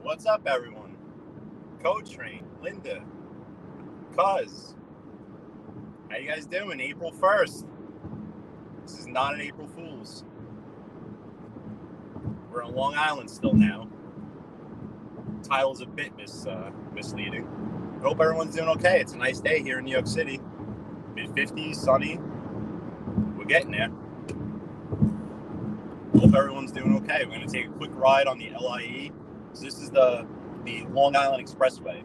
What's up, everyone? Co-train, Linda, Cuz. How you guys doing? April 1st. This is not an April Fool's. We're on Long Island still now. Title's a bit misleading. I hope everyone's doing okay. It's a nice day here in New York City. Mid-50s, sunny. We're getting there. Hope everyone's doing okay. We're going to take a quick ride on the LIE. So this is the Long Island Expressway.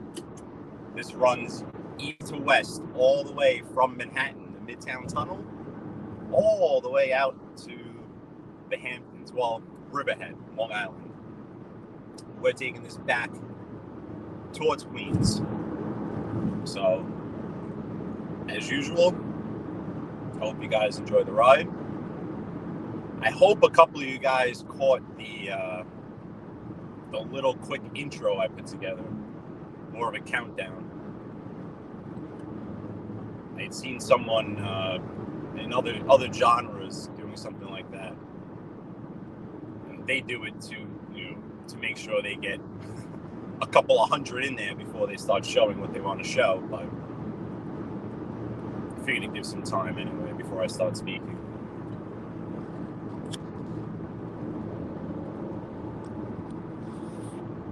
This runs east to west all the way from Manhattan, the Midtown Tunnel, all the way out to the Hamptons, well, Riverhead, Long Island. We're taking this back towards Queens. So, as usual, I hope you guys enjoy the ride. I hope a couple of you guys caught the little quick intro I put together, more of a countdown. I had seen someone in other genres doing something like that, and they do it to make sure they get a couple of hundred in there before they start showing what they want to show. But I figured to give some time anyway before I start speaking.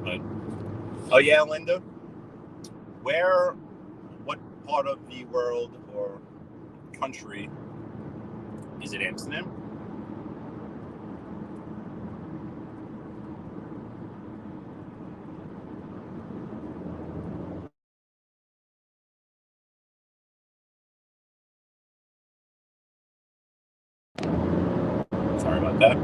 But, oh yeah, Linda, what part of the world or country is it? Amsterdam? Sorry about that.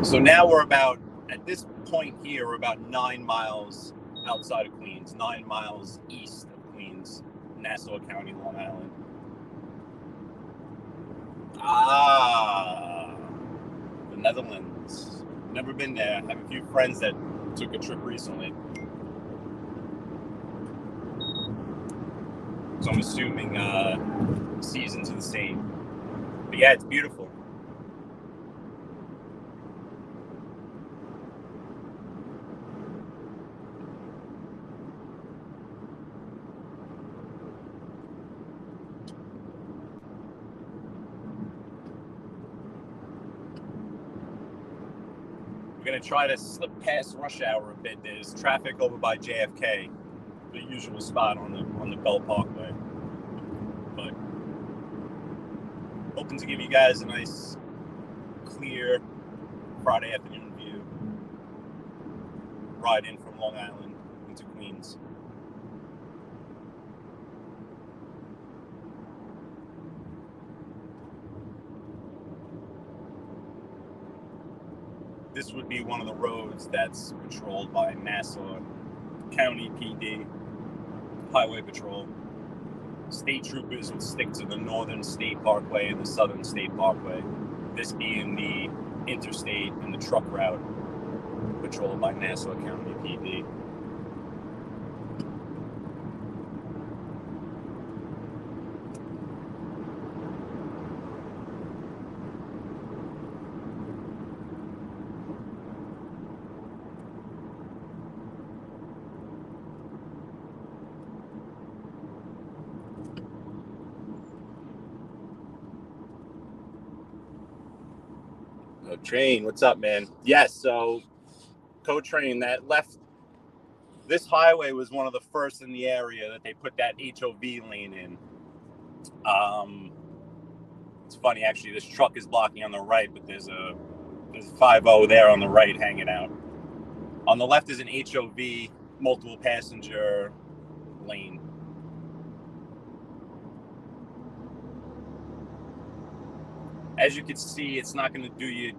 So now at this point here, we're about 9 miles outside of Queens, 9 miles east of Queens, Nassau County, Long Island. The Netherlands. Never been there. I have a few friends that took a trip recently. So I'm assuming seasons are the same. But yeah, it's beautiful. going to try to slip past rush hour a bit. There's traffic over by JFK, the usual spot on the Bell Parkway. But hoping to give you guys a nice, clear Friday afternoon view. Ride in from Long Island into Queens. This would be one of the roads that's patrolled by Nassau County PD, Highway Patrol. State troopers will stick to the Northern State Parkway and the Southern State Parkway. This being the interstate and the truck route patrolled by Nassau County PD. Train, what's up, man? Yes, so Co-Train that left. This highway was one of the first in the area that they put that HOV lane in. It's funny actually. This truck is blocking on the right, but there's a 5-0 there on the right hanging out. On the left is an HOV, multiple passenger lane. As you can see, it's not going to do you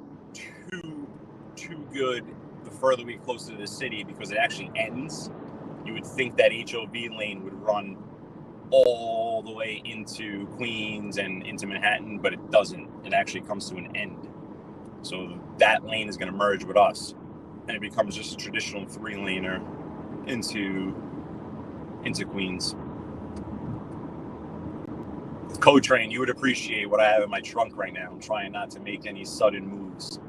too good the further we get closer to the city because it actually ends. You would think that HOV lane would run all the way into Queens and into Manhattan, but it doesn't. It actually comes to an end. So that lane is going to merge with us, and it becomes just a traditional 3-laner into Queens. Co-Train, you would appreciate what I have in my trunk right now. I'm trying not to make any sudden moves.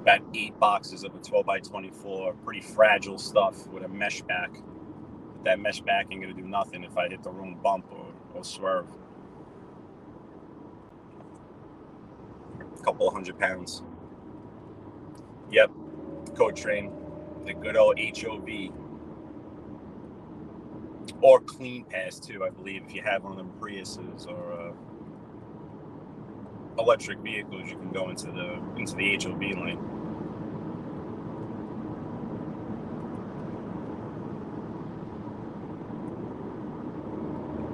About 8 boxes of a 12x24, pretty fragile stuff with a mesh back. That mesh back ain't gonna do nothing if I hit the wrong bump or swerve. A couple of 100 pounds. Yep, Co-Train, the good old HOV. Or Clean Pass too, I believe. If you have one of them Priuses or electric vehicles, you can go into the HOV lane.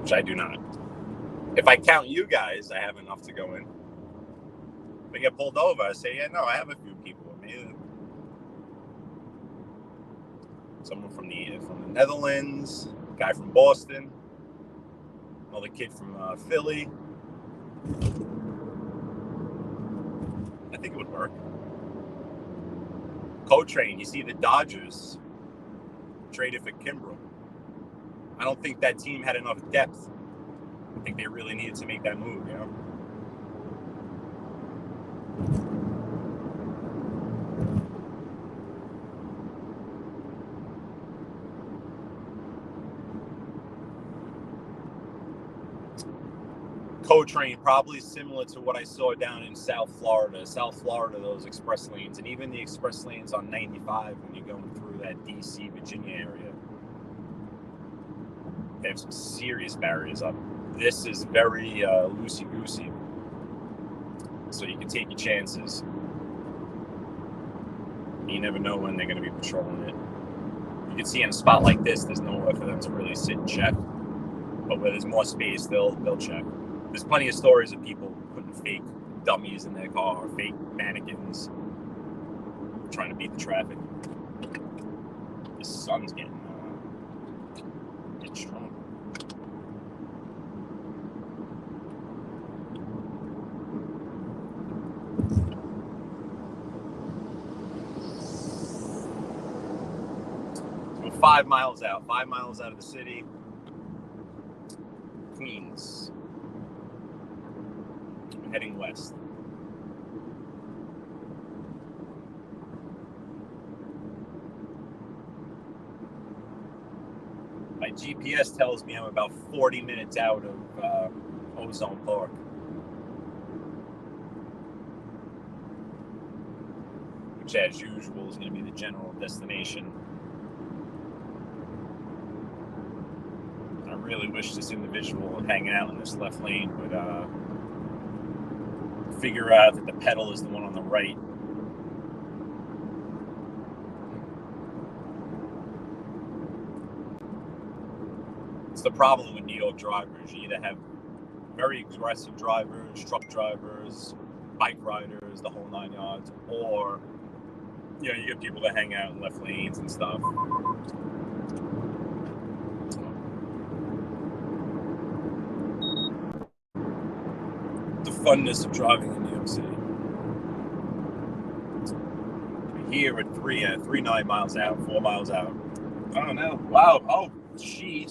Which I do not. If I count you guys, I have enough to go in. If I get pulled over, I say, yeah, no, I have a few people with me. Someone from the Netherlands, a guy from Boston, another kid from Philly. I think it would work. Co-Train, you see the Dodgers traded for Kimbrel. I don't think that team had enough depth. I think they really needed to make that move, you know? Co-Train, probably similar to what I saw down in South Florida. South Florida, those express lanes, and even the express lanes on 95 when you're going through that DC, Virginia area. They have some serious barriers up. This is very loosey-goosey, so you can take your chances. You never know when they're going to be patrolling it. You can see in a spot like this, there's nowhere for them to really sit and check. But where there's more space, they'll check. There's plenty of stories of people putting fake dummies in their car, fake mannequins, trying to beat the traffic. The sun's getting strong. So 5 miles out of the city, Queens. I'm heading west. My GPS tells me I'm about 40 minutes out of Ozone Park, which which as usual is going to be the general destination. I really wish this individual hanging out in this left lane would figure out that the pedal is the one on the right. It's the problem with New York drivers. You either have very aggressive drivers, truck drivers, bike riders, the whole 9 yards, or you get people that hang out in left lanes and stuff. The funness of driving in New York City. Here at 3.9 miles out, 4 miles out. Oh no! Wow! Oh, she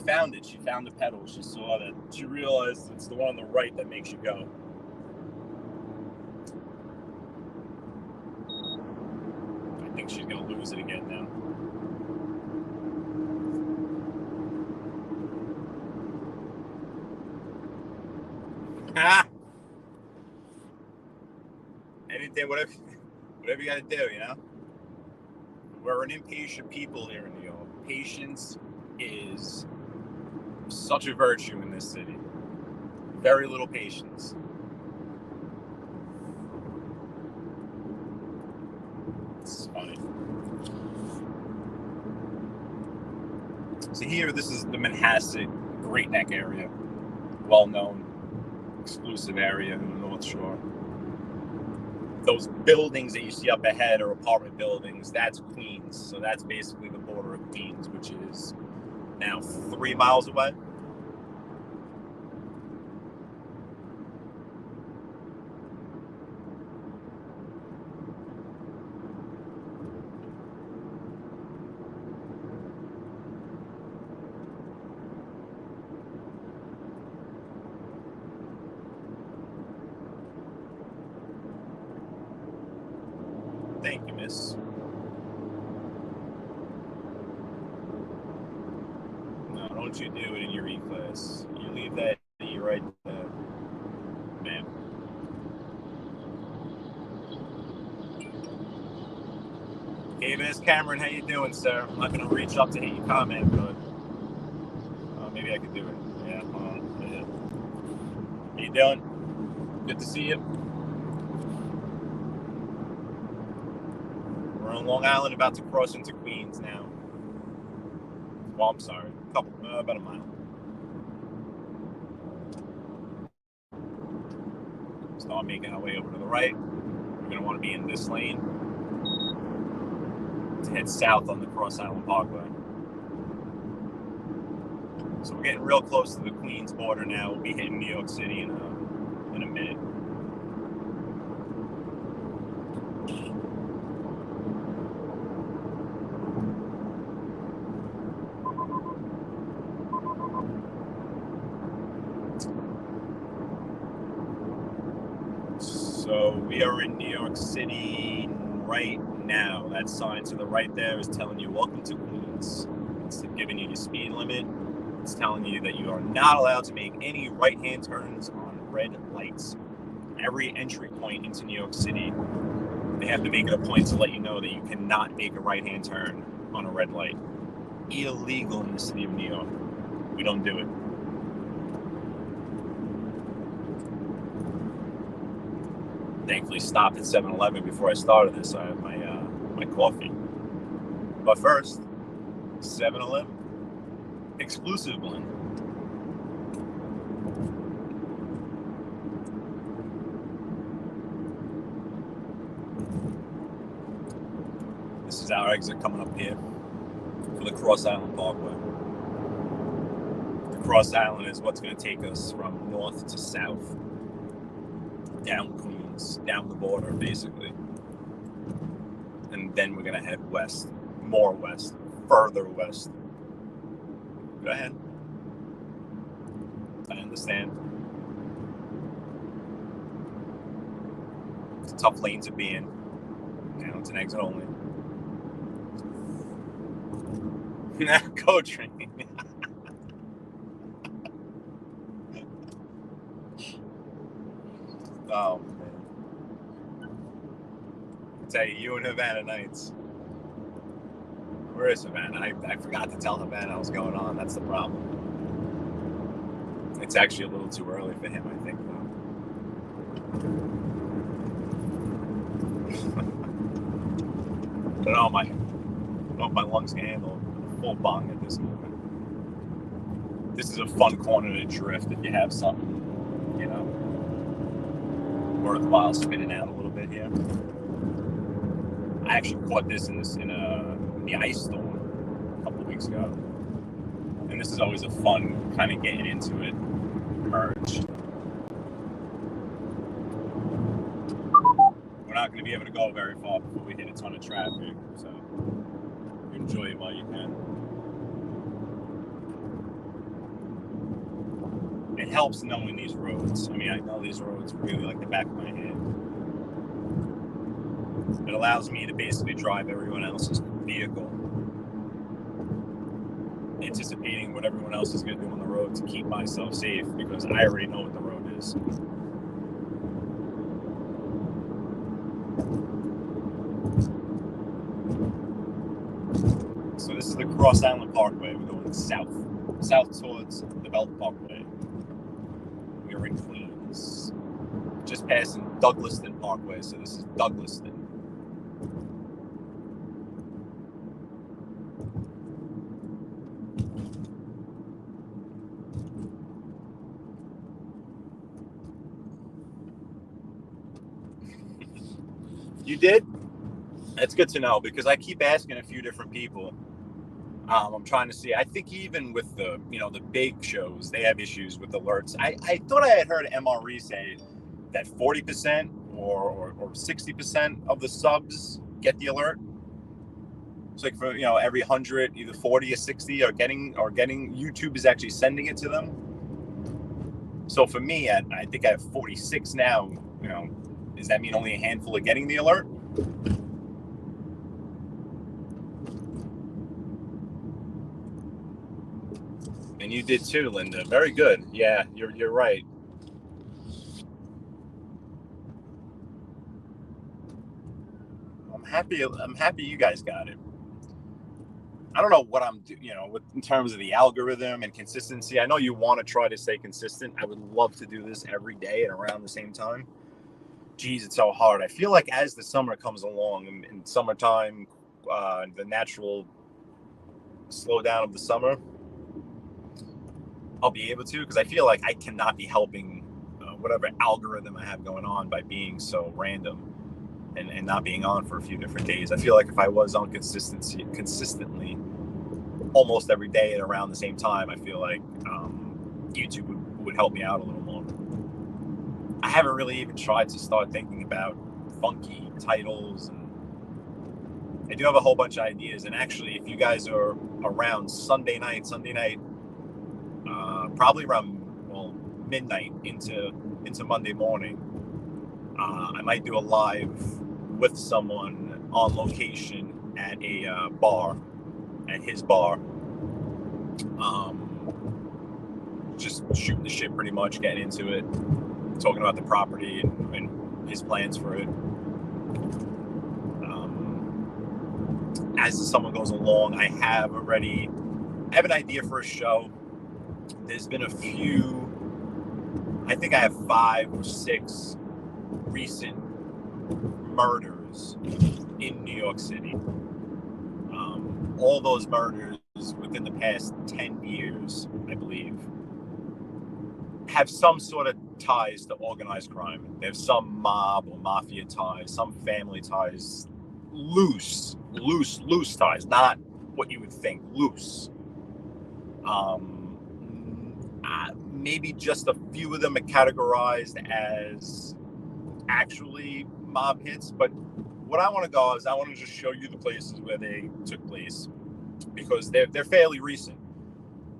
found it. She found the pedal. She saw that. She realized it's the one on the right that makes you go. I think she's gonna lose it again now. Anything, whatever you got to do, We're an impatient people here in New York. Patience is such a virtue in this city. Very little patience. It's funny. So here, this is the Manhasset Great Neck area. Well-known, exclusive area in the North Shore. Those buildings that you see up ahead are apartment buildings. That's Queens. So that's basically the border of Queens, which is now 3 miles away. Thank you, miss. No, don't you do it in your E-Class. You leave that E right there. Ma'am. Hey, Miss Cameron, how you doing, sir? I'm not going to reach up to hit your comment, but maybe I could do it. Yeah, hold on. Yeah. How you doing? Good to see you. We're on Long Island, about to cross into Queens now. Well, I'm sorry. About a mile. Start making our way over to the right. We're going to want to be in this lane to head south on the Cross Island Parkway. So we're getting real close to the Queens border now. We'll be hitting New York City in a minute. So we are in New York City right now. That sign to the right there is telling you, welcome to Queens. It's giving you your speed limit. It's telling you that you are not allowed to make any right-hand turns on red lights. Every entry point into New York City, they have to make it a point to let you know that you cannot make a right-hand turn on a red light. Illegal in the city of New York. We don't do it. Thankfully stopped at 7-Eleven before I started this. I have my coffee. But first, 7-Eleven. Exclusive blend. This is our exit coming up here for the Cross Island Parkway. The Cross Island is what's going to take us from north to south, down Queens, down the border, basically. And then we're going to head west, more west, further west. Go ahead. I understand. It's a tough lane to be in. It's an exit only. Go train. Oh, man. tell you, you and Havana Nights. Where is Havana? I forgot to tell Havana what was going on. That's the problem. It's actually a little too early for him, I think, though. I don't know if my lungs can handle a full bong at this moment. This is a fun corner to drift if you have something, worthwhile spinning out a little bit here. I actually caught this in the ice storm a couple of weeks ago, and this is always a fun kind of getting into it merge. We're not going to be able to go very far before we hit a ton of traffic, so enjoy it while you can. It helps knowing these roads. I mean, I know these roads really like the back of my hand. It allows me to basically drive everyone else's vehicle, anticipating what everyone else is going to do on the road to keep myself safe, because I already know what the road is. So this is the Cross Island Parkway. We're going south towards the Belt Parkway. We're in Queens, just passing Douglaston Parkway. So this is Douglaston. You did? That's good to know, because I keep asking a few different people. I'm trying to see. I think even with the big shows, they have issues with alerts. I thought I had heard MRE say that 40% or 60% of the subs get the alert. It's like for every 100, either 40 or 60 are getting YouTube is actually sending it to them. So for me, I think I have 46 now. Does that mean only a handful are getting the alert? And you did too, Linda. Very good. Yeah, you're right. I'm happy you guys got it. I don't know what I'm doing, in terms of the algorithm and consistency. I know you want to try to stay consistent. I would love to do this every day at around the same time. Geez, it's so hard. I feel like as the summer comes along, in summertime, the natural slowdown of the summer, I'll be able to, because I feel like I cannot be helping whatever algorithm I have going on by being so random and not being on for a few different days. I feel like if I was on consistently almost every day at around the same time, I feel like YouTube would help me out a little more. I haven't really even tried to start thinking about funky titles, and I do have a whole bunch of ideas. And actually, if you guys are around Sunday night, probably around midnight into Monday morning, I might do a live with someone on location at a bar, at his bar. Just shooting the shit, pretty much, getting into it, talking about the property and his plans for it. As the summer goes along, I have an idea for a show. There's been a few, I think I have 5 or 6 recent murders in New York City. All those murders within the past 10 years, I believe, have some sort of ties to organized crime. They have some mob or mafia ties, some family ties, loose ties, not what you would think, loose. Maybe just a few of them are categorized as actually mob hits, but what I want to go is I want to just show you the places where they took place, because they're fairly recent.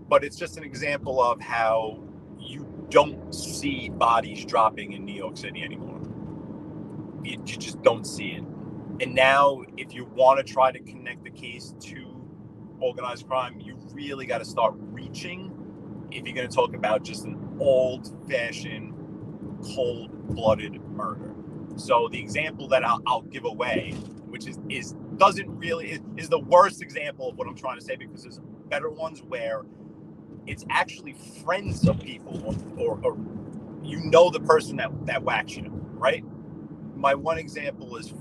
But it's just an example of how you don't see bodies dropping in New York City anymore. You just don't see it. And now, if you want to try to connect the case to organized crime, you really got to start reaching if you're going to talk about just an old-fashioned, cold-blooded murder. So the example that I'll give away, which doesn't really is the worst example of what I'm trying to say, because there's better ones where it's actually friends of people, or you know the person that whacks you, right? My one example is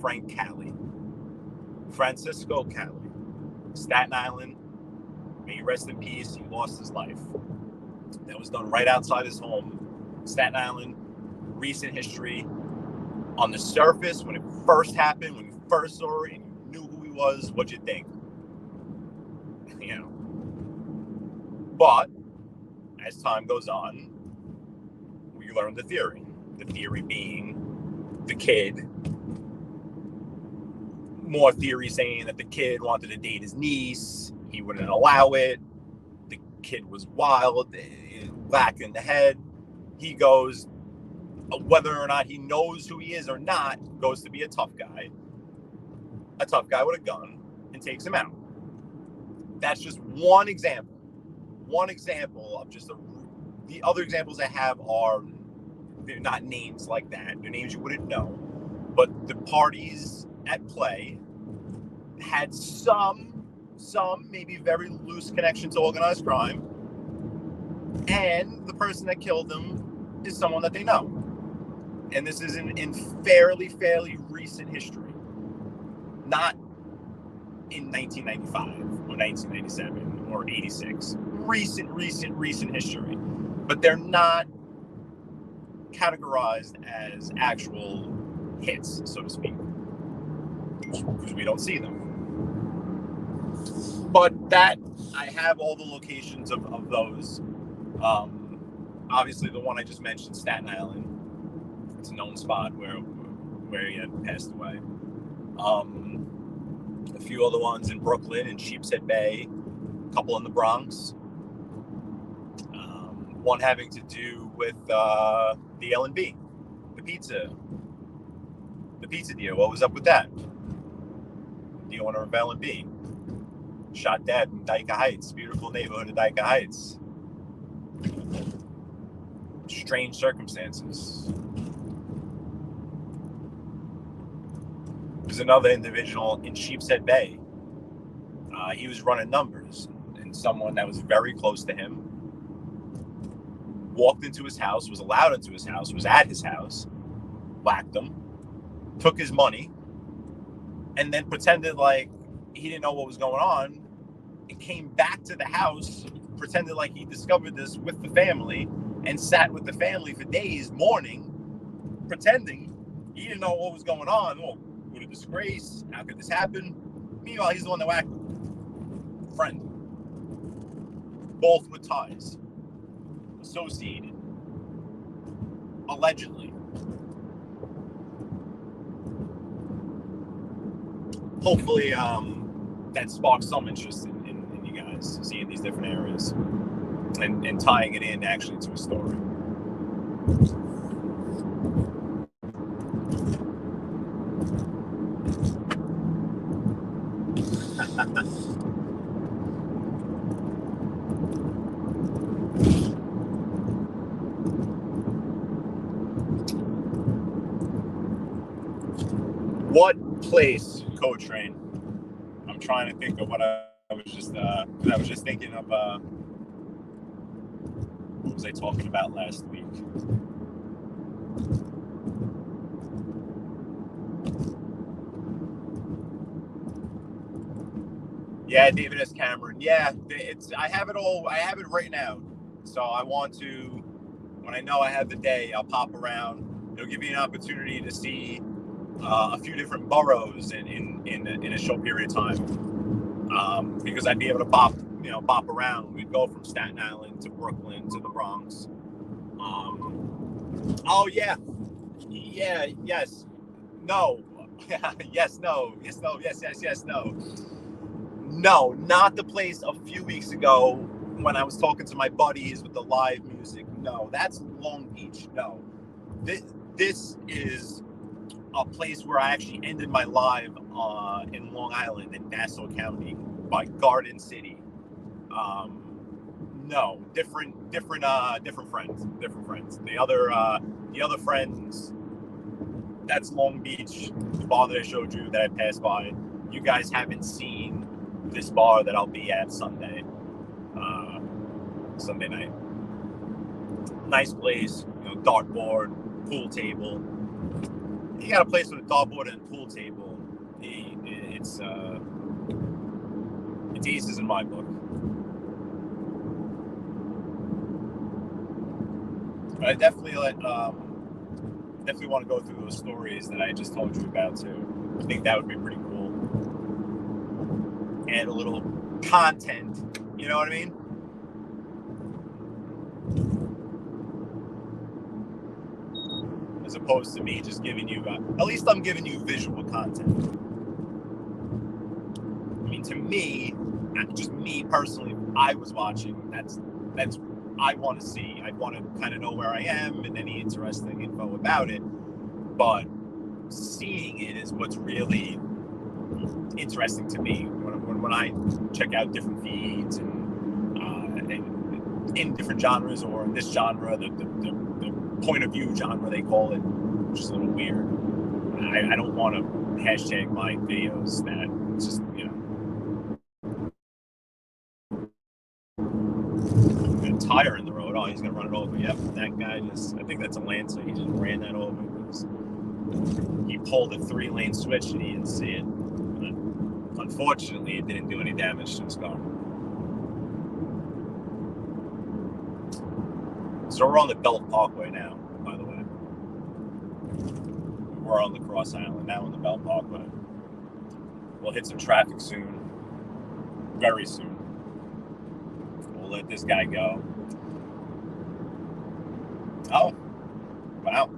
Francisco Cali, Staten Island. May he rest in peace. He lost his life. That was done right outside his home, Staten Island. Recent history. On the surface, when it first happened, when you first saw it and you knew who he was, what'd you think? You know. But as time goes on, we learn the theory. The theory being the kid. More theory saying that the kid wanted to date his niece. He wouldn't allow it. The kid was wild, whack in the head. He goes, whether or not he knows who he is or not, goes to be a tough guy with a gun, and takes him out. That's just one example. One example of just the other examples I have are, they're not names like that. They're names you wouldn't know. But the parties at play had some maybe very loose connection to organized crime. And the person that killed them is someone that they know. And this is in fairly recent history. Not in 1995 or 1997 or 86. Recent history. But they're not categorized as actual hits, so to speak, because we don't see them. But that, I have all the locations of those. Obviously, the one I just mentioned, Staten Island, it's a known spot where he had passed away. A few other ones in Brooklyn and Sheepshead Bay, a couple in the Bronx. One having to do with the L&B, the pizza deal. What was up with that? The owner of L&B shot dead in Dyker Heights, beautiful neighborhood of Dyker Heights. Strange circumstances. There's another individual in Sheepshead Bay. He was running numbers, and someone that was very close to him walked into his house, was allowed into his house, was at his house, whacked him, took his money, and then pretended like he didn't know what was going on, and came back to the house, pretended like he discovered this with the family, and sat with the family for days, mourning, pretending he didn't know what was going on. Oh, what a disgrace. How could this happen? Meanwhile, he's the one that whacked him. Friend. Both with ties. Associated. Allegedly. Hopefully, that sparks some interest in you guys seeing these different areas and tying it in actually to a story. What place, Coach Rain? I'm trying to think of what I was just thinking of. What was I talking about last week? Yeah, David S. Cameron. Yeah, I have it all. I have it written out. So I want to, when I know I have the day, I'll pop around. It'll give you an opportunity to see a few different boroughs in a short period of time. Because I'd be able to pop around. We'd go from Staten Island to Brooklyn to the Bronx. Oh yeah, yes, no, yes, no, yes, no, yes, no. No, not the place a few weeks ago when I was talking to my buddies with the live music. No, that's Long Beach. No, this is a place where I actually ended my live in Long Island in Nassau County by Garden City. No, different friends. The other friends that's Long Beach, the bar that I showed you that I passed by. You guys haven't seen this bar that I'll be at Sunday night. Nice place, dartboard, pool table. You got a place with a dartboard and a pool table. It's aces in my book. But I definitely want to go through those stories that I just told you about too. I think that would be pretty cool. Add a little content, you know what I mean? As opposed to me just giving you, at least I'm giving you visual content. I mean, to me, just me personally, I was watching. That's I want to see. I want to kind of know where I am and any interesting info about it. But seeing it is what's really interesting to me when I check out different feeds and in different genres, or in this genre, the point of view genre they call it, which is a little weird. I don't want to hashtag my videos that. It's just, tire in the road. Oh, he's gonna run it over. Yep, that guy I think that's a Lancer. He just ran that over because he pulled a 3-lane switch and he didn't see it. But unfortunately, it didn't do any damage to his car. So we're on the Belt Parkway now, by the way. We're on the Cross Island, now on the Belt Parkway. We'll hit some traffic soon. Very soon. We'll let this guy go. Oh, wow.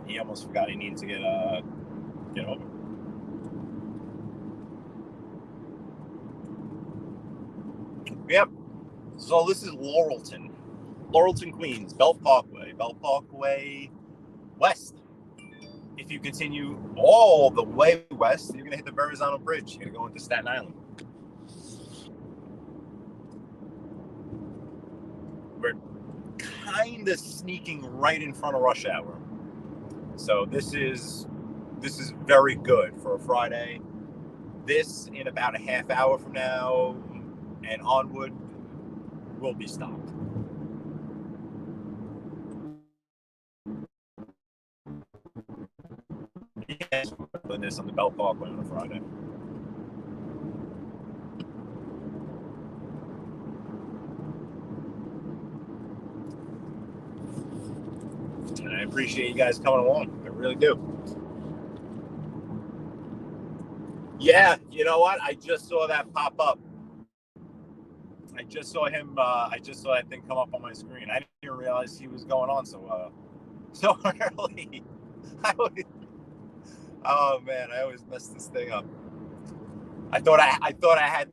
He almost forgot he needed to get over. Yep. So this is Laurelton, Queens, Belt Parkway West. If you continue all the way west, you're going to hit the Verrazano Bridge. You're going to go into Staten Island. We're kind of sneaking right in front of rush hour. So this is very good for a Friday. This, in about a half hour from now and onward, will be stopped. Yes, we're doing this on the Belt Parkway on a Friday. And I appreciate you guys coming along. I really do. Yeah, you know what? I just saw that pop up. I just saw him. I just saw that thing come up on my screen. I didn't realize he was going on so early. Oh man, I always mess this thing up. I thought I had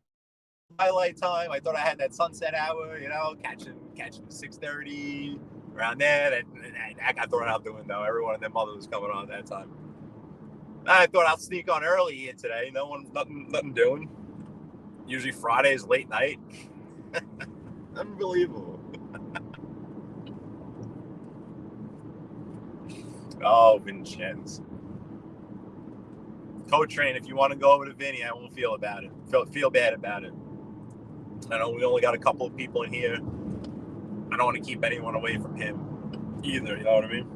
highlight time. I thought I had that sunset hour. Catching 6:30 around there. And I got thrown out the window. Everyone and their mother was coming on at that time. I thought I'll sneak on early here today. Nothing doing. Usually Fridays late night. Unbelievable. Oh, Vincenz. Coach Train, if you want to go over to Vinny, I won't feel about it. Feel bad about it. I know we only got a couple of people in here. I don't want to keep anyone away from him either, you know what I mean?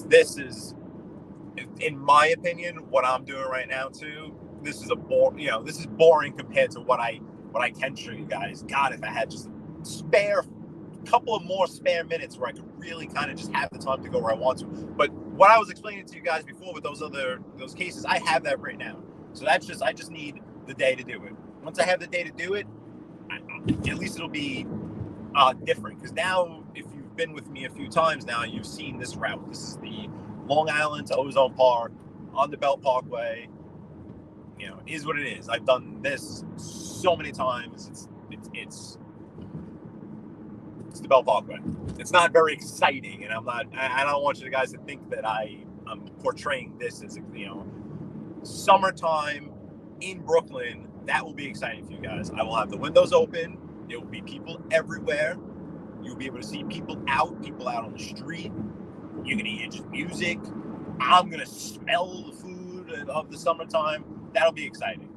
This is, in my opinion, what I'm doing right now too. This is this is boring compared to what I can show you guys. God, if I had just a couple of more spare minutes where I could really kind of just have the time to go where I want to. But what I was explaining to you guys before with those cases, I have that right now. So I just need the day to do it. Once I have the day to do it, at least it'll be different. Because now, if you've been with me a few times now, you've seen this route. This is the Long Island to Ozone Park on the Belt Parkway. It is what it is. I've done this so many times. It's the Belt Parkway. It's not very exciting, and I don't want you guys to think that I'm portraying this as summertime in Brooklyn that will be exciting for you guys. I will have the windows open. There will be people everywhere. You'll be able to see people out on the street. You're going to hear just music. I'm going to smell the food of the summertime. That'll be exciting.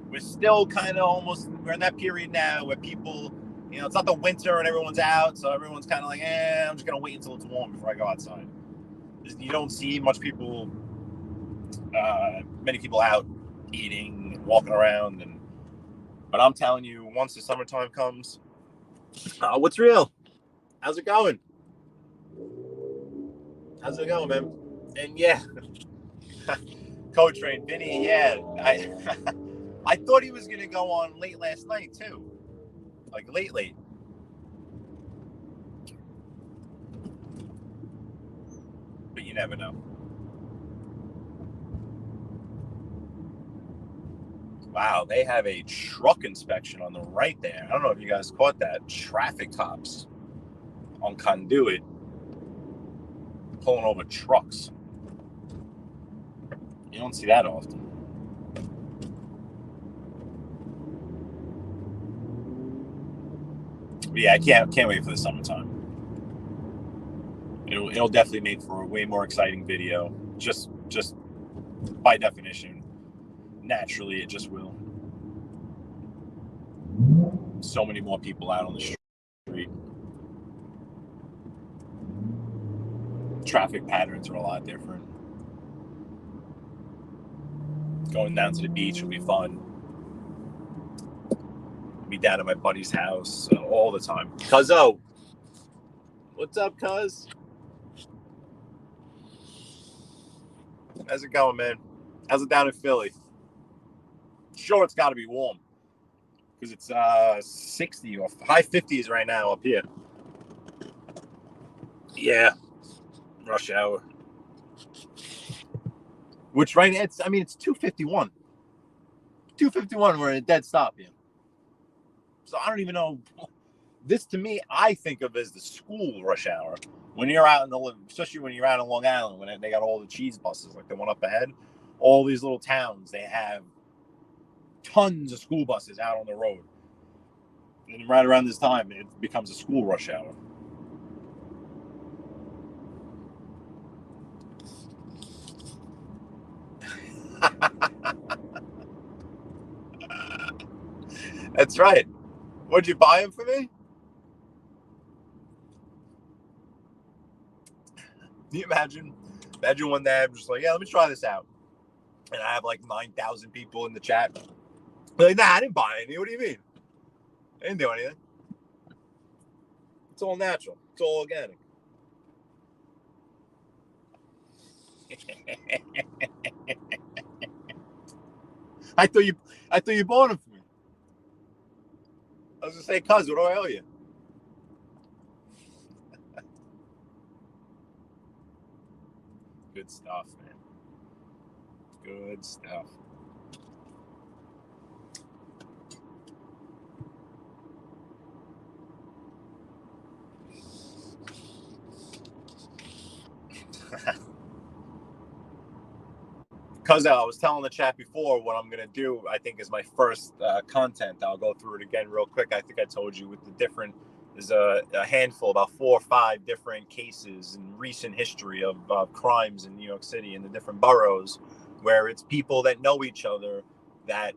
We're still kind of we're in that period now where people, it's not the winter and everyone's out. So everyone's kind of like, I'm just going to wait until it's warm before I go outside. You don't see many people out eating and walking around. But I'm telling you, once the summertime comes, what's real? How's it going? How's it going, man? And yeah, Coach Train, Vinny, yeah, I thought he was going to go on late last night, too. Like, late. But you never know. Wow, they have a truck inspection on the right there. I don't know if you guys caught that. Traffic cops on Conduit pulling over trucks. You don't see that often. But yeah, I can't wait for the summertime. It'll definitely make for a way more exciting video. Just by definition, naturally, it just will. So many more people out on the street. Traffic patterns are a lot different. Going down to the beach will be fun. Be down at my buddy's house all the time. Cuzzo, what's up, cuz? How's it going, man? How's it down in Philly? Sure, it's got to be warm because it's 60 or high 50s right now up here. Yeah, rush hour. Which right now, it's 2:51. 2:51, we're at a dead stop here. So I don't even know. This, to me, I think of as the school rush hour. When you're out especially when you're out in Long Island, when they got all the cheese buses, like the one up ahead, all these little towns, they have tons of school buses out on the road. And right around this time, it becomes a school rush hour. That's right. What'd you buy them for me? Can you imagine? Imagine one day I'm just like, yeah, let me try this out. And I have like 9,000 people in the chat. They're like, nah, I didn't buy any. What do you mean? I didn't do anything. It's all natural. It's all organic. I thought you bought them for me. I was gonna say, cuz, what do I owe you? Good stuff, man. Good stuff. Because I was telling the chat before what I'm going to do, I think is my first content. I'll go through it again real quick. I think I told you with the different, there's a handful, about 4 or 5 different cases in recent history of crimes in New York City in the different boroughs where it's people that know each other that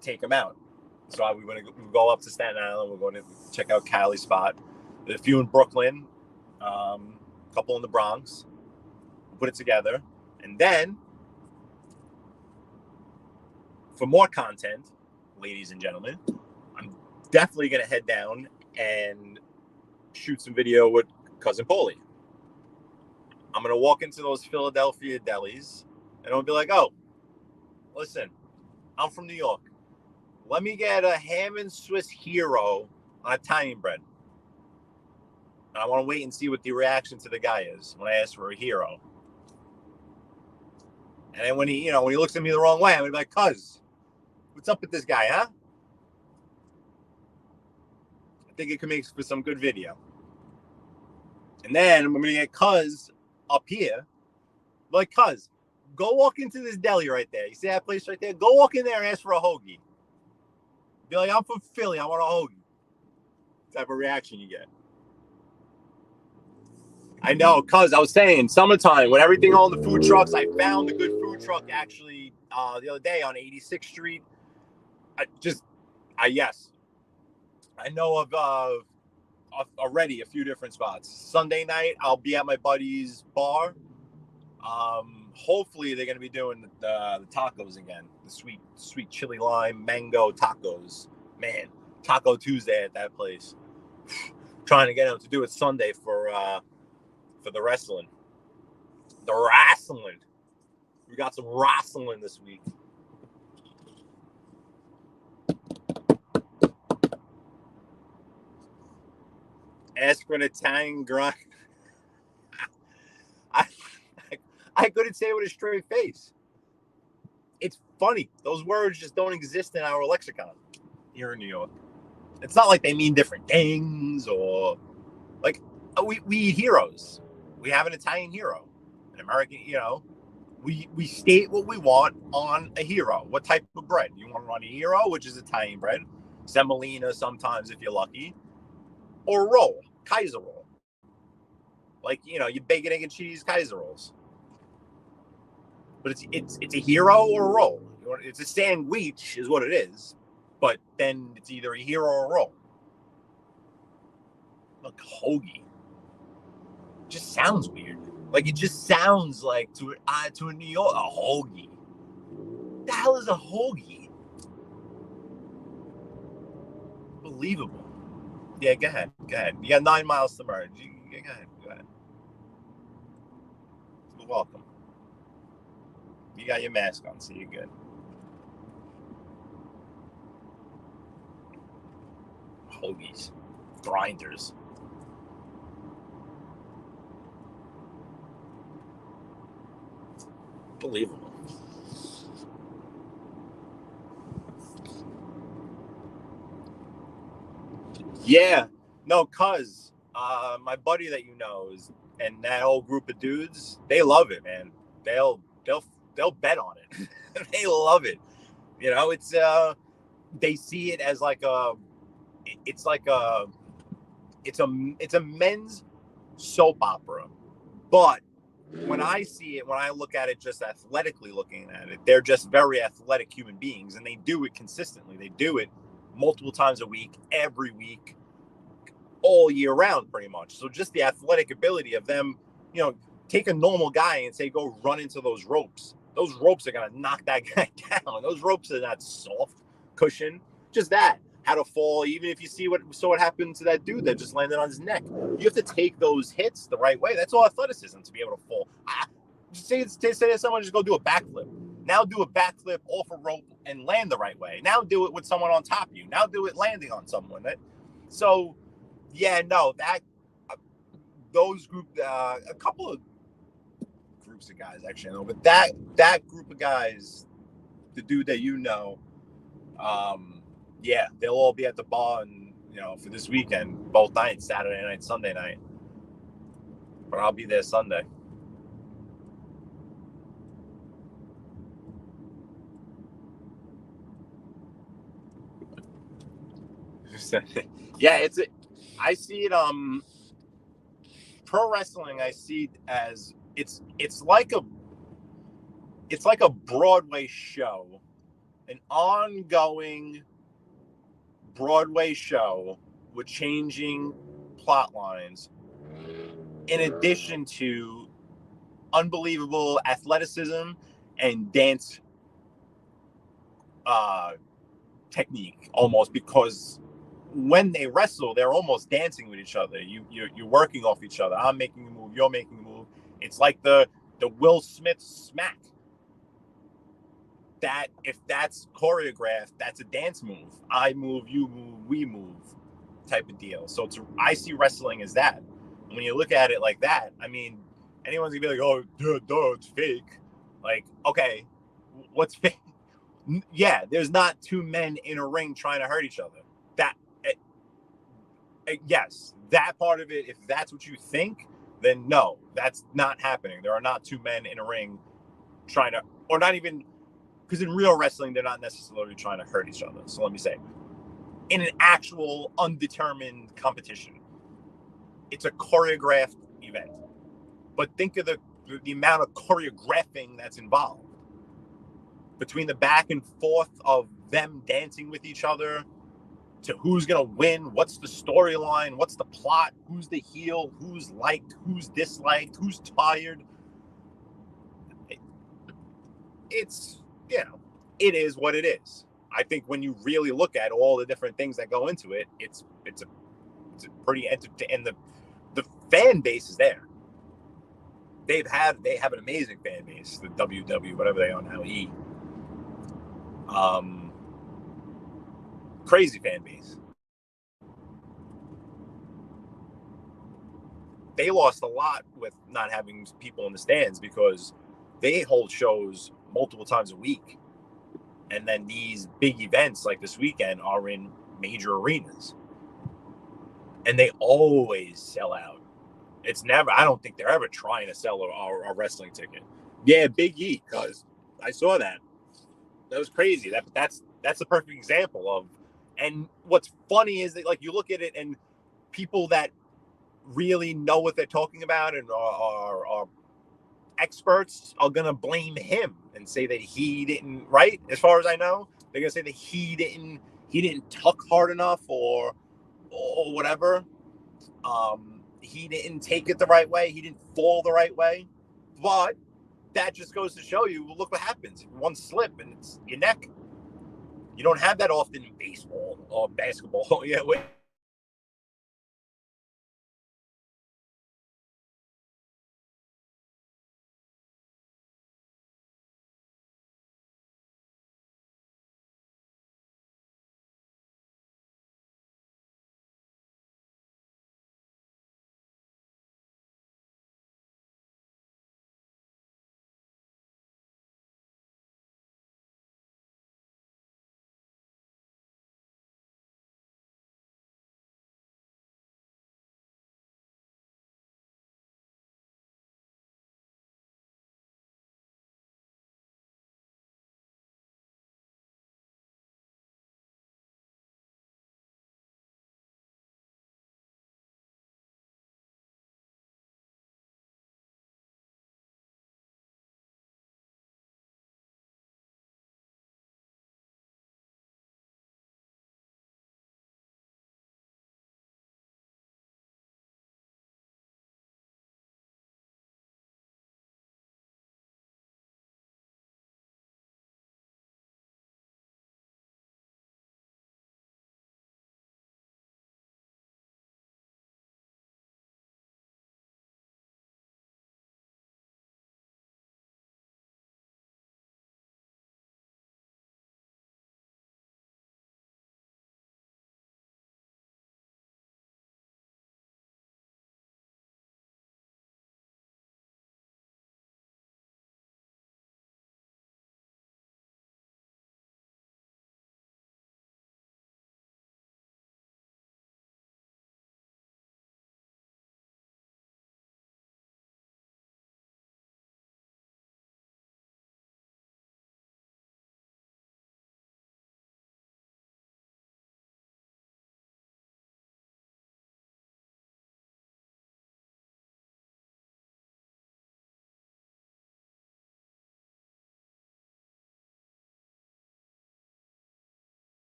take them out. So we're going to go up to Staten Island. We're going to check out Cali spot. There's a few in Brooklyn, a couple in the Bronx. We'll put it together. And then, for more content, ladies and gentlemen, I'm definitely going to head down and shoot some video with Cousin Paulie. I'm going to walk into those Philadelphia delis, and I'll be like, oh, listen, I'm from New York. Let me get a ham and Swiss hero on Italian bread. And I want to wait and see what the reaction to the guy is when I ask for a hero. And then when he looks at me the wrong way, I'm going to be like, cuz, what's up with this guy, huh? I think it could make for some good video. And then I'm going to get cuz up here. Like, cuz, go walk into this deli right there. You see that place right there? Go walk in there and ask for a hoagie. Be like, I'm from Philly. I want a hoagie. Type of reaction you get. I know, cause I was saying summertime when everything on the food trucks. I found a good food truck actually the other day on 86th Street. Yes, I know of already a few different spots. Sunday night I'll be at my buddy's bar. Hopefully they're gonna be doing the tacos again. The sweet chili lime mango tacos. Man, Taco Tuesday at that place. Trying to get them to do it Sunday for the wrestling. The wrestling. We got some wrestling this week. Ask for an Italian grind. I couldn't say it with a straight face. It's funny. Those words just don't exist in our lexicon here in New York. It's not like they mean different things or like we eat heroes. We have an Italian hero, an American, we state what we want on a hero. What type of bread? You want it on a hero, which is Italian bread, semolina sometimes if you're lucky, or roll, Kaiser roll. Like, your bacon, egg, and cheese Kaiser rolls. But it's a hero or a roll. It's a sandwich is what it is. But then it's either a hero or a roll. Like hoagie. Just sounds weird. Like it just sounds like to a New York, a hoagie. What the hell is a hoagie? Believable. Yeah, go ahead. You got 9 miles to merge. Go ahead. You're welcome. You got your mask on, so you're good. Hoagies. Grinders. Believable. Yeah. No, cuz my buddy that and that whole group of dudes, they love it, man. They'll bet on it. They love it. It's they see it as like it's a men's soap opera. But when I see it, when I look at it just athletically looking at it, they're just very athletic human beings, and they do it consistently. They do it multiple times a week, every week, all year round, pretty much. So just the athletic ability of them, take a normal guy and say, go run into those ropes. Those ropes are going to knock that guy down. Those ropes are not soft cushion. Just that. How to fall, even if you see what happened to that dude that just landed on his neck. You have to take those hits the right way. That's all athleticism, to be able to fall. Say someone just go do a backflip. Now do a backflip off a rope and land the right way. Now do it with someone on top of you. Now do it landing on someone. Those group, a couple of groups of guys actually, I know, but that group of guys, the dude that yeah, they'll all be at the bar and for this weekend, both nights, Saturday night, Sunday night. But I'll be there Sunday. Yeah, I see it pro wrestling, I see it as it's like a Broadway show, an ongoing Broadway show with changing plot lines, in addition to unbelievable athleticism and dance technique, almost, because when they wrestle, they're almost dancing with each other. You're working off each other. I'm making a move, you're making a move. It's like the Will Smith smack. That if that's choreographed, that's a dance move. I move, you move, we move, type of deal. So I see wrestling as that. And when you look at it like that, I mean, anyone's gonna be like, "Oh, duh, it's fake." Like, okay, what's fake? Yeah, there's not two men in a ring trying to hurt each other. Yes, that part of it. If that's what you think, then no, that's not happening. There are not two men in a ring trying to, or not even. Because in real wrestling, they're not necessarily trying to hurt each other. So let me say, in an actual undetermined competition. It's a choreographed event. But think of the amount of choreographing that's involved. Between the back and forth of them dancing with each other, to who's going to win, what's the storyline, what's the plot, who's the heel, who's liked, who's disliked, who's tired. It's, it is what it is. I think when you really look at all the different things that go into it, it's a pretty entertaining, and the fan base is there. They have an amazing fan base, the WW, whatever they are now, E. Crazy fan base. They lost a lot with not having people in the stands because they hold shows multiple times a week. And then these big events like this weekend are in major arenas. And they always sell out. It's never, I don't think they're ever trying to sell a wrestling ticket. Yeah, Big E, because I saw that. That was crazy. That's the perfect example of, and what's funny is that, like, you look at it and people that really know what they're talking about and are experts are gonna blame him and say that he didn't, right? As far as I know, they're gonna say that he didn't tuck hard enough or whatever. He didn't take it the right way. He didn't fall the right way. But that just goes to show you, look what happens. One slip and it's your neck. You don't have that often in baseball or basketball. Yeah,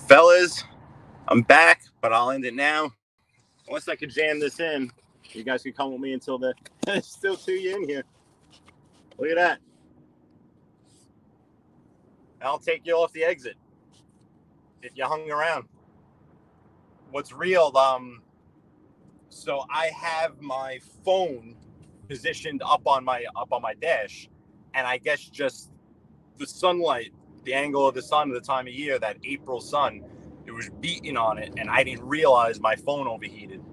Fellas, I'm back, but I'll end it now. Unless I could jam this in. You guys can come with me until the... There's still 2 you in here. Look at that. I'll take you off the exit if you hung around. What's real, so I have my phone positioned up on my dash, and I guess just the sunlight, the angle of the sun at the time of year, that April sun, it was beating on it, and I didn't realize my phone overheated.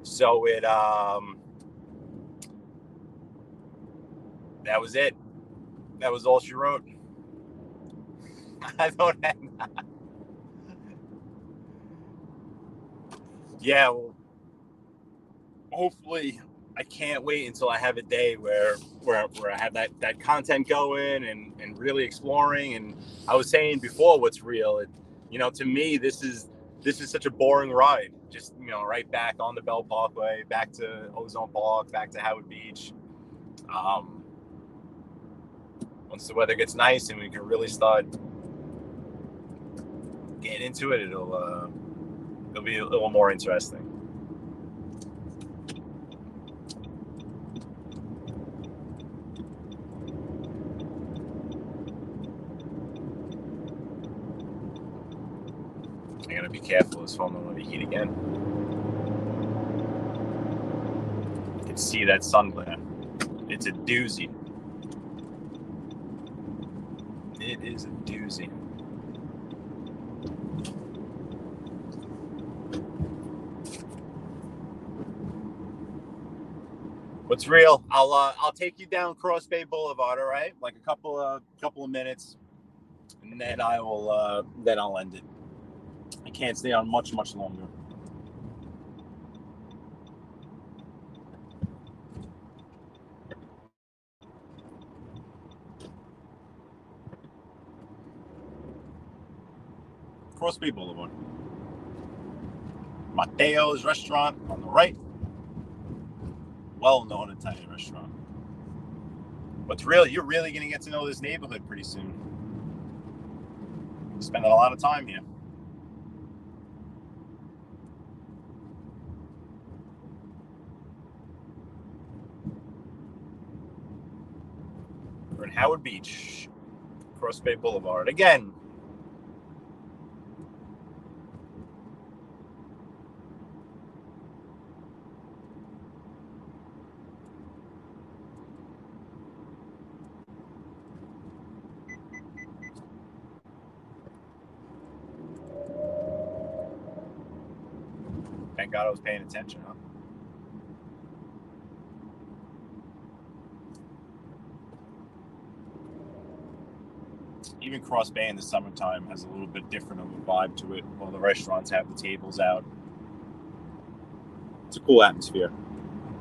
So it that was it. That was all she wrote. I don't have... Yeah, well, hopefully I can't wait until I have a day where I have that content going and really exploring. And I was saying before, what's real, to me, this is such a boring ride. Just, right back on the Bell Parkway, back to Ozone Park, back to Howard Beach. Once the weather gets nice and we can really start getting into it, it'll be a little more interesting. I gotta be careful. This phone don't overheat again. You can see that sun glare. It's a doozy. It is a doozy. What's real? I'll take you down Cross Bay Boulevard, all right? Like a couple of minutes, and then I'll end it. I can't stay on much longer. Cross Bay Boulevard. Mateo's restaurant on the right. Well-known Italian restaurant. What's real? You're really going to get to know this neighborhood pretty soon. Spending a lot of time here. We're in Howard Beach, Cross Bay Boulevard. Again, thank God I was paying attention, huh? Even Cross Bay in the summertime has a little bit different of a vibe to it. All the restaurants have the tables out. It's a cool atmosphere.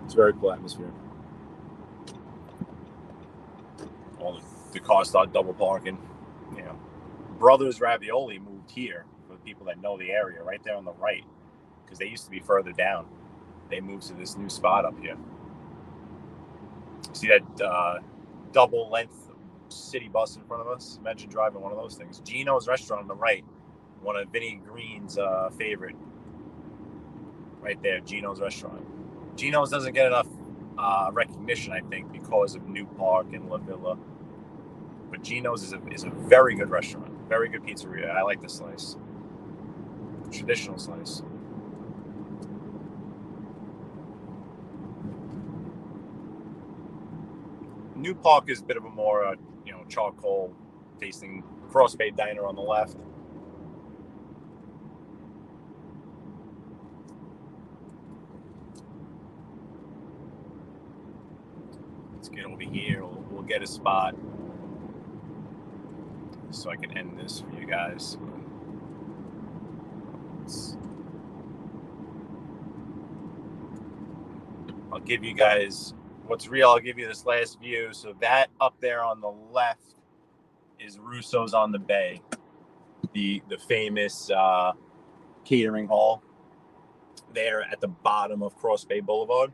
It's a very cool atmosphere. All the cars start double parking. Brothers Ravioli moved here, for the people that know the area, right there on the right, because they used to be further down. They moved to this new spot up here. See that double length city bus in front of us? Imagine driving one of those things. Gino's restaurant on the right, one of Vinny Green's favorite. Right there, Gino's restaurant. Gino's doesn't get enough recognition, I think, because of New Park and La Villa. But Gino's is a very good restaurant. Very good pizzeria. I like the slice. Traditional slice. New Park is a bit of a more, charcoal tasting Cross Bay diner on the left. Let's get over here. We'll get a spot so I can end this for you guys. I'll give you guys what's real. I'll give you this last view. So that up there on the left is Russo's on the Bay, the famous catering hall there at the bottom of Cross Bay Boulevard.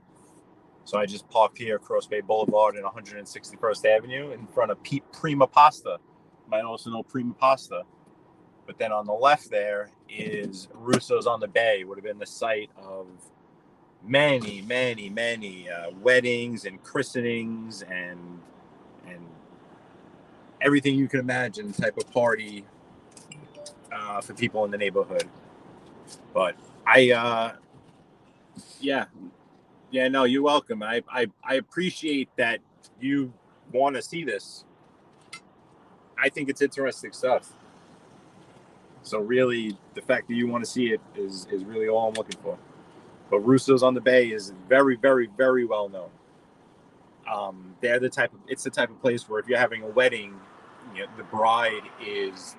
So I just parked here, Cross Bay Boulevard and 161st Avenue in front of Prima Pasta. You might also know Prima Pasta. But then on the left there is Russo's on the Bay. Would have been the site of many weddings and christenings and everything you can imagine type of party for people in the neighborhood. But no, you're welcome. I appreciate that you want to see this. I think it's interesting stuff. So really, the fact that you want to see it is really all I'm looking for. But Russo's on the Bay is very, very, very well known. It's the type of place where if you're having a wedding, the bride is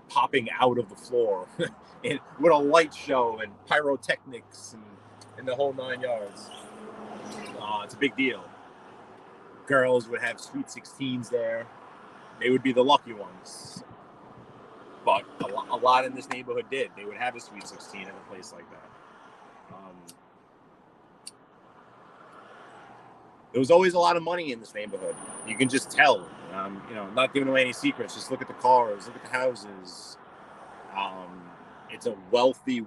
popping out of the floor with a light show and pyrotechnics and the whole 9 yards. It's a big deal. Girls would have sweet 16s there. They would be the lucky ones. But a lot in this neighborhood did. They would have a sweet 16 at a place like that. There was always a lot of money in this neighborhood. You can just tell. Not giving away any secrets. Just look at the cars. Look at the houses. It's a wealthy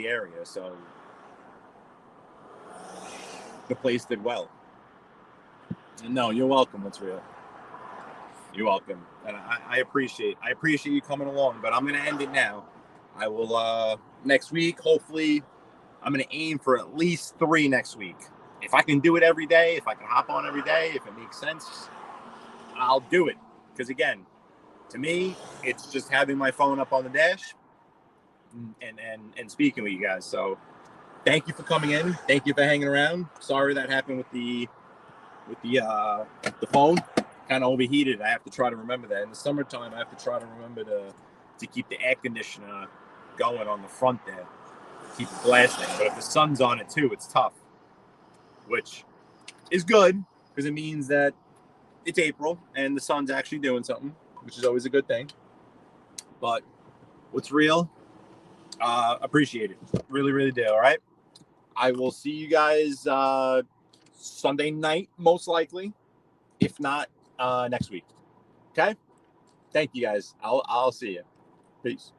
area. So the place did well. And no, you're welcome. What's real? You're welcome. And I appreciate you coming along. But I'm going to end it now. I will next week. Hopefully, I'm going to aim for at least 3 next week. If I can do it every day, if I can hop on every day, if it makes sense, I'll do it. Because again, to me, it's just having my phone up on the dash and speaking with you guys. So thank you for coming in. Thank you for hanging around. Sorry that happened with the phone. Kind of overheated. I have to try to remember that. In the summertime, I have to try to remember to keep the air conditioner going on the front there. Keep it blasting. But if the sun's on it too, it's tough. Which is good because it means that it's April and the sun's actually doing something, which is always a good thing. But what's real? Appreciate it. Really, really do. All right. I will see you guys Sunday night, most likely. If not, next week. Okay. Thank you guys. I'll see you. Peace.